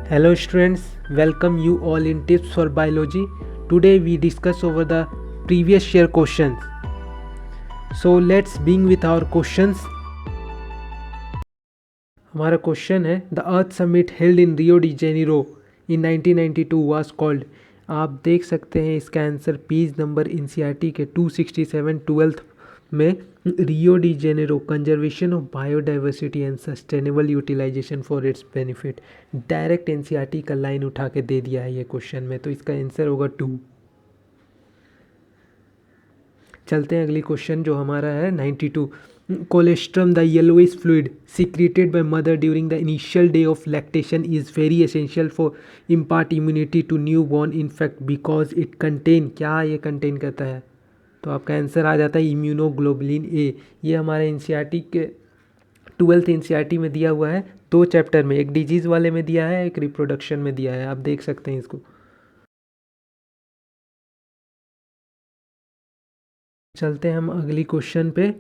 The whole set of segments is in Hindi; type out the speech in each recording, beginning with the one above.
Hello students, welcome you all in Tips for Biology. Today we discuss over the previous year questions. So let's begin with our questions. हमारा क्वेश्चन है the earth summit held in Rio de Janeiro in 1992 was called. आप देख सकते हैं इसका आंसर पेज नंबर एनसीईआरटी के 267 12th में Rio de Janeiro conservation of biodiversity and sustainable utilisation for its benefit. Direct NCERT का लाइन उठा के दे दिया है ये क्वेश्चन में, तो इसका आंसर होगा 2. चलते हैं अगली क्वेश्चन जो हमारा है 92. Colostrum, the yellowish fluid secreted by mother during the initial day of lactation, is very essential for impart immunity to newborn infant because it contain, क्या ये contain करता है, तो आपका आंसर आ जाता है इम्यूनोग्लोबुलिन ए. ये हमारे एनसीईआरटी के 12th एनसीईआरटी में दिया हुआ है, 2 चैप्टर में, एक डिजीज़ वाले में दिया है, एक रिप्रोडक्शन में दिया है. आप देख सकते हैं इसको. चलते हैं हम अगली क्वेश्चन पे.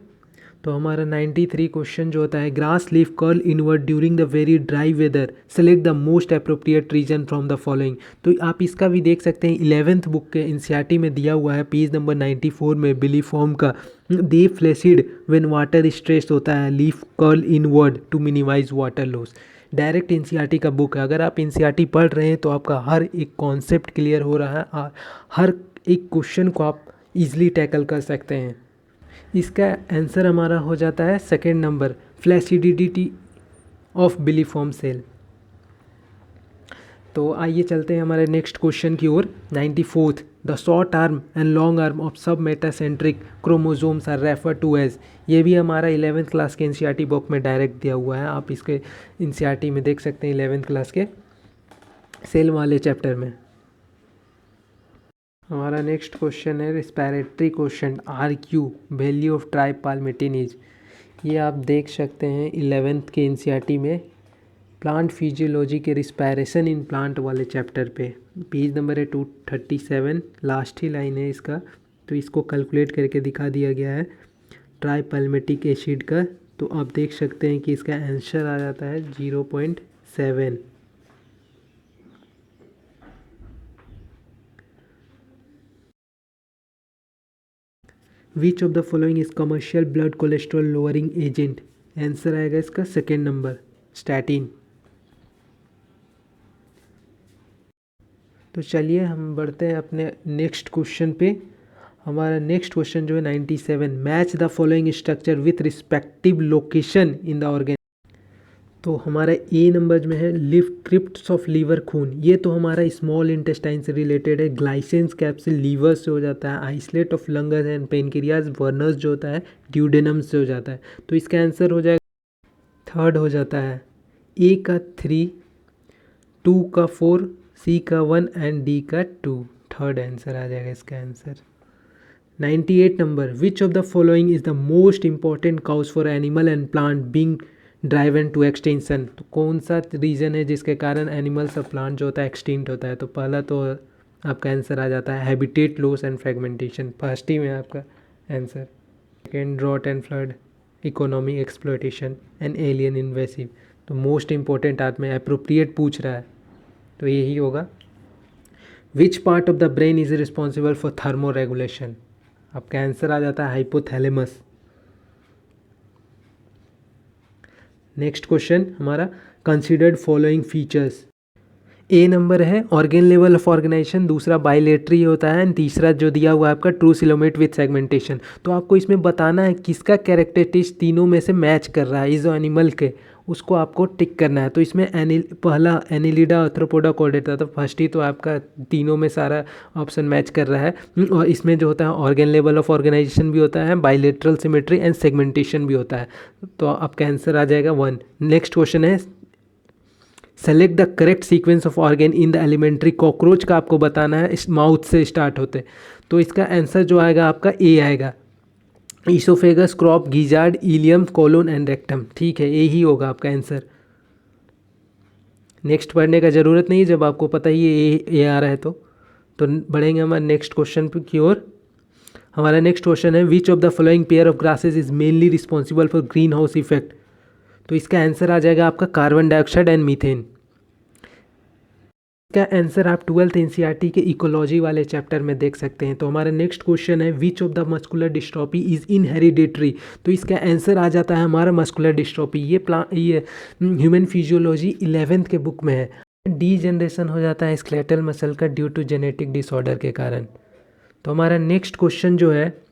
तो हमारा 93 क्वेश्चन जो होता है grass leaf curl inward during the very dry weather, select the most appropriate reason from the following. तो आप इसका भी देख सकते हैं 11th बुक के एनसीईआरटी में दिया हुआ है पेज नंबर 94 में बिलीफॉर्म का. They flaccid when water stress होता है leaf curl inward to minimise water loss. Direct NCERT का बुक है. अगर आप एनसीईआरटी पढ़ रहे हैं तो आपका हर एक कॉन्सेप्ट क्लियर हो रहा है और हर एक क्वेश्चन को आप ईजिली टैकल कर सकते हैं. इसका आंसर हमारा हो जाता है second number, flaccidity of bulliform cell. तो आइए चलते हैं हमारे नेक्स्ट क्वेश्चन की ओर. 94th, the short arm and long arm of submetacentric chromosomes are refer to as. ये भी हमारा 11th क्लास के एनसीईआरटी बुक में डायरेक्ट दिया हुआ है. आप इसके एनसीईआरटी में देख सकते हैं 11th क्लास के सेल वाले चैप्टर में. हमारा नेक्स्ट क्वेश्चन है respiratory question. R Q value of tripalmitin is. ये आप देख सकते हैं 11th के एनसीईआरटी में प्लांट फिजियोलॉजी के रिस्पायरेशन इन प्लांट वाले चैप्टर पे. पेज नंबर है 237, लास्ट ही लाइन है इसका. तो इसको कैलकुलेट करके दिखा दिया गया है ट्राइपाल्मेटिक एसिड का. तो आप देख सकते हैं कि इसका आंसर आ जाता है 0.7. विच of the following is commercial blood cholesterol lowering agent. Answer आएगा इसका सेकेंड नंबर, स्टैटिन. तो चलिए हम बढ़ते हैं अपने नेक्स्ट क्वेश्चन पे. हमारा नेक्स्ट क्वेश्चन जो है 97, match the following structure with respective location in the organ. तो हमारा ए नंबर में है लिव क्रिप्ट्स ऑफ लीवर खून. ये तो हमारा स्मॉल इंटेस्टाइन से रिलेटेड है. ग्लाइसेंस कैप्सिल लीवर से हो जाता है. Islet of lungs and pancreas Werner's जो होता है ड्यूडेनम से हो जाता है. तो इसका आंसर हो जाएगा थर्ड हो जाता है. ए का 3, 2 का 4, सी का 1 एंड डी का 2. थर्ड आंसर आ जाएगा इसका answer. 98 number, which of the following is the most important cause for animal and plant being driven to extinction. तो कौन सा रीज़न है जिसके कारण एनिमल्स और प्लांट जो होता है एक्सटिंक्ट होता है. तो पहला तो आपका आंसर आ जाता है habitat loss and fragmentation. First ही में आपका answer. Second, drought and flood, economic exploitation and alien invasive. तो मोस्ट इंपॉर्टेंट आप में अप्रोप्रिएट पूछ रहा है तो यही होगा. Which part of the brain is responsible for thermoregulation. आपका आंसर आ जाता है हाइपोथैलेमस. नेक्स्ट क्वेश्चन हमारा considered following features. A number है ऑर्गेन लेवल ऑफ ऑर्गेनाइजेशन, दूसरा बाइलेटरी होता है एंड तीसरा जो दिया हुआ है आपका ट्रू सिलोमेट विथ सेगमेंटेशन. तो आपको इसमें बताना है किसका कैरेक्टरिस्टिक्स तीनों में से मैच कर रहा है. इस एनिमल के उसको आपको टिक करना है. तो इसमें पहला एनिलिडा आर्थ्रोपोडा कॉर्डेटा. तो फर्स्ट ही तो आपका तीनों में सारा ऑप्शन मैच कर रहा है. और इसमें जो होता है ऑर्गेन लेवल ऑफ ऑर्गेनाइजेशन भी होता है, बाइलेटरल सिमेट्री एंड सेगमेंटेशन भी होता है. तो आपका आंसर आ जाएगा 1. नेक्स्ट क्वेश्चन है select the correct sequence of organ in the alimentary. Cockroach का आपको बताना है, इस माउथ से स्टार्ट होते. तो इसका आंसर जो आएगा आपका ए आएगा. Oesophagus, crop, gizzard, ileum, colon and rectum. ठीक है, ए ही होगा आपका आंसर. नेक्स्ट पढ़ने का ज़रूरत नहीं जब आपको पता ही ए आ रहा है. तो बढ़ेंगे हमारे नेक्स्ट क्वेश्चन की ओर. हमारा नेक्स्ट क्वेश्चन है which of the following pair of grasses is mainly responsible for green house effect. तो इसका आंसर आ जाएगा आपका कार्बन डाइऑक्साइड एंड मीथेन. का आंसर आप 12th एनसीईआरटी के इकोलॉजी वाले चैप्टर में देख सकते हैं। तो हमारा नेक्स्ट क्वेश्चन है which of the muscular dystrophy is in hereditary. तो इसका आंसर आ जाता है हमारा मस्कुलर डिस्ट्रॉफी। ये ह्यूमन फिजियोलॉजी 11th के बुक में है। डी जनरेशन हो जाता है स्केलेटल मसल का ड्यू टू जेनेटिक डिसऑर्डर के कारण। तो हमारा नेक्स्ट क्वेश्चन जो है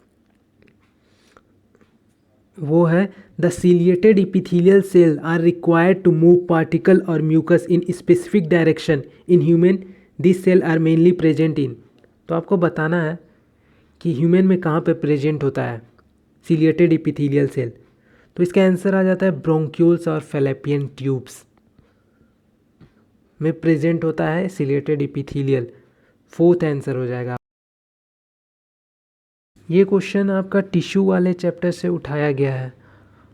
वो है the ciliated epithelial cell are required to move particle और mucus in specific direction in human this cell are mainly present in. तो आपको बताना है कि ह्यूमन में कहाँ पे प्रेजेंट होता है सीलिएटेड इपिथेलियल सेल। तो इसका आंसर आ जाता है ब्रोंक्यूल्स और फैलेपियन ट्यूब्स में प्रेजेंट होता है सीलिएटेड इपिथेलियल। फोर्थ आंसर हो जाएगा। ये क्वेश्चन आपका टिश्यू वाले चैप्टर से उठाया गया है।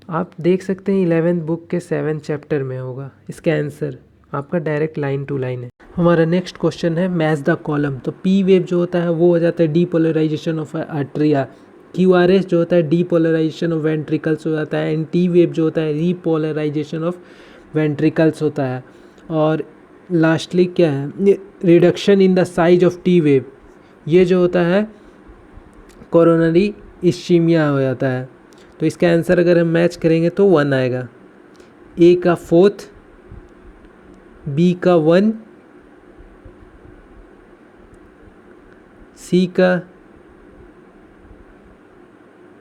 आप देख सकते हैं 11th बुक के 7th चैप्टर में होगा। इसका आंसर आपका डायरेक्ट लाइन टू लाइन है। हमारा नेक्स्ट क्वेश्चन है मैच द कॉलम। तो पी वेव जो होता है वो हो जाता है डीपोलराइजेशन ऑफ आर्टरिया। क्यूआरएस जो होता है डीपोलराइजेशन ऑफ वेंट्रिकल्स हो जाता है। एंड टी वेव जो होता है रीपोलराइजेशन ऑफ वेंट्रिकल्स होता है। और लास्टली क्या है reduction in the size of T wave, ये जो होता है कोरोनरी इस्कीमिया हो जाता है। तो इसका आंसर अगर हम मैच करेंगे तो 1 आएगा। ए का 4th, बी का 1, सी का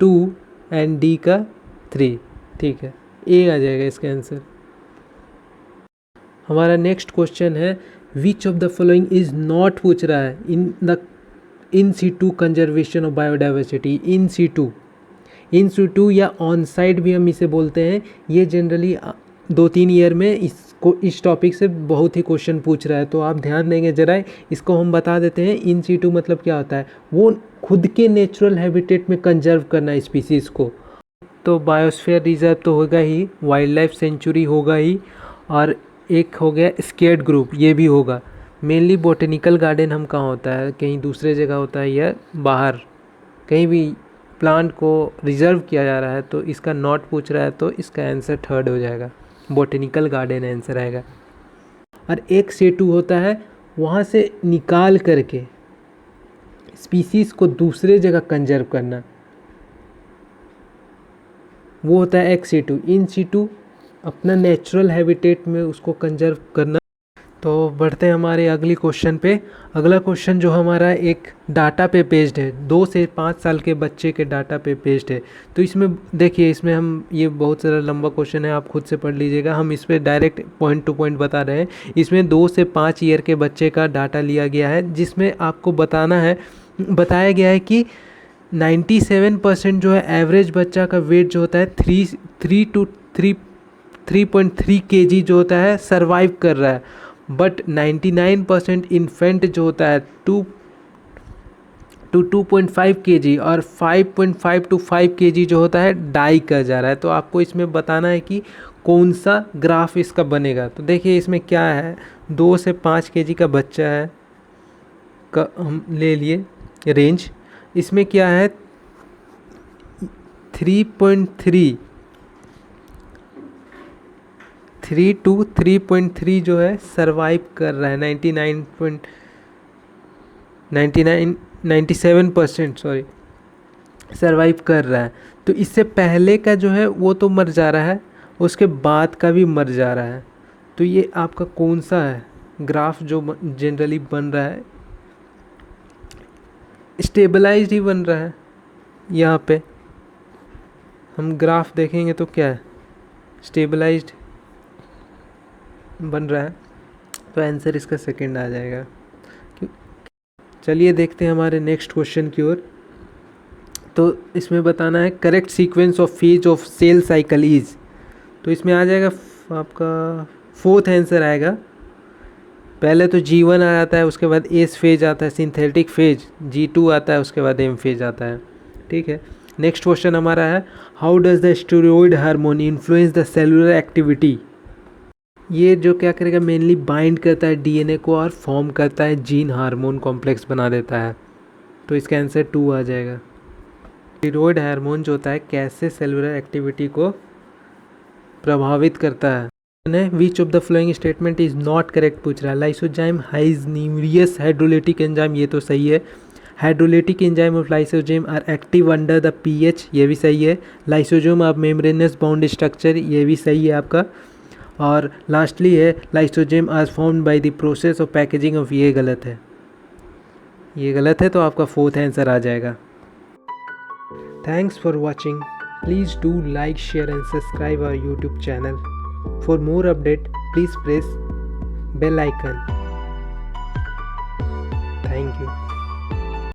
2 एंड डी का 3। ठीक है, ए आ जाएगा इसका आंसर। हमारा नेक्स्ट क्वेश्चन है which of the following is not पूछ रहा है in situ conservation of biodiversity. In situ या ऑन साइट भी हम इसे बोलते हैं। ये जनरली 2-3 ईयर में इस टॉपिक से बहुत ही क्वेश्चन पूछ रहा है, तो आप ध्यान देंगे जरा। इसको हम बता देते हैं। इन सीटू मतलब क्या होता है, वो खुद के नेचुरल हैबिटेट में कंजर्व करना स्पीसीज़ को। तो बायोस्फीयर रिजर्व तो होगा ही, वाइल्ड लाइफ सेंचुरी होगा ही, और एक हो गया स्केड ग्रुप, ये भी होगा। मेनली बोटेनिकल गार्डन हम कहाँ होता है, कहीं दूसरे जगह होता है या बाहर कहीं भी प्लांट को रिजर्व किया जा रहा है, तो इसका नॉट पूछ रहा है, तो इसका आंसर 3rd हो जाएगा। बोटेनिकल गार्डन आंसर आएगा। और एक सेटू होता है वहाँ से निकाल करके स्पीसीज़ को दूसरे जगह कंजर्व करना, वो होता है एक्स सीटू। इन सीटू अपना नेचुरल हैबिटेट में उसको कंजर्व करना। तो बढ़ते हैं हमारे अगली क्वेश्चन पे। अगला क्वेश्चन जो हमारा एक डाटा पे पेज्ड है, 2 से 5 साल के बच्चे के डाटा पे पेज्ड है। तो इसमें देखिए, इसमें हम ये बहुत सारा लंबा क्वेश्चन है, आप खुद से पढ़ लीजिएगा। हम इस पर डायरेक्ट पॉइंट टू पॉइंट बता रहे हैं। इसमें 2 से 5 ईयर के बच्चे का डाटा लिया गया है, जिसमें आपको बताया गया है कि 97% जो है एवरेज बच्चा का वेट जो होता है 3.3 kg जो होता है सर्वाइव कर रहा है। बट 99% इन्फेंट जो होता है 2 to 2.5 kg और 5.5 to 5 kg जो होता है डाई कर जा रहा है। तो आपको इसमें बताना है कि कौन सा ग्राफ इसका बनेगा। तो देखिए इसमें क्या है, 2 से 5 kg का बच्चा है का हम ले लिए रेंज। इसमें क्या है 3 to 3.3 जो है सरवाइव कर रहा है। 97% सरवाइव कर रहा है। तो इससे पहले का जो है वो तो मर जा रहा है, उसके बाद का भी मर जा रहा है। तो ये आपका कौन सा है ग्राफ जो जनरली बन रहा है, स्टेबलाइज्ड ही बन रहा है। यहाँ पे हम ग्राफ देखेंगे तो क्या है, स्टेबलाइज्ड बन रहा है। तो आंसर इसका 2nd आ जाएगा। चलिए देखते हैं हमारे नेक्स्ट क्वेश्चन की ओर। तो इसमें बताना है correct sequence of phase of cell cycle is. तो इसमें आ जाएगा आपका 4th आंसर आएगा। पहले तो G1 आ जाता है, उसके बाद एस फेज आता है सिंथेटिक फेज, G2 आता है, उसके बाद एम फेज आता है। ठीक है, नेक्स्ट क्वेश्चन हमारा है how does the steroid hormone influence the cellular activity. ये जो क्या करेगा, मेनली बाइंड करता है डीएनए को और फॉर्म करता है जीन हार्मोन कॉम्प्लेक्स बना देता है। तो इसका आंसर 2 आ जाएगा। स्टेरॉयड हार्मोन जो होता है कैसे सेलुलर एक्टिविटी को प्रभावित करता है। है which of the following statement is not correct पूछ रहा है। Lysosome has numerous hydrolytic enzyme, ये तो सही है। Hydrolytic enzyme of lysosome are active under the pH, ये भी सही है। Lysosome of membranous bound structure, ये भी सही है आपका। और लास्टली है lysosome are formed by the process of packaging of, ये गलत है, ये गलत है, तो आपका फोर्थ आंसर आ जाएगा। Thanks for watching, please do like share and subscribe our YouTube channel. For more update, please press bell icon.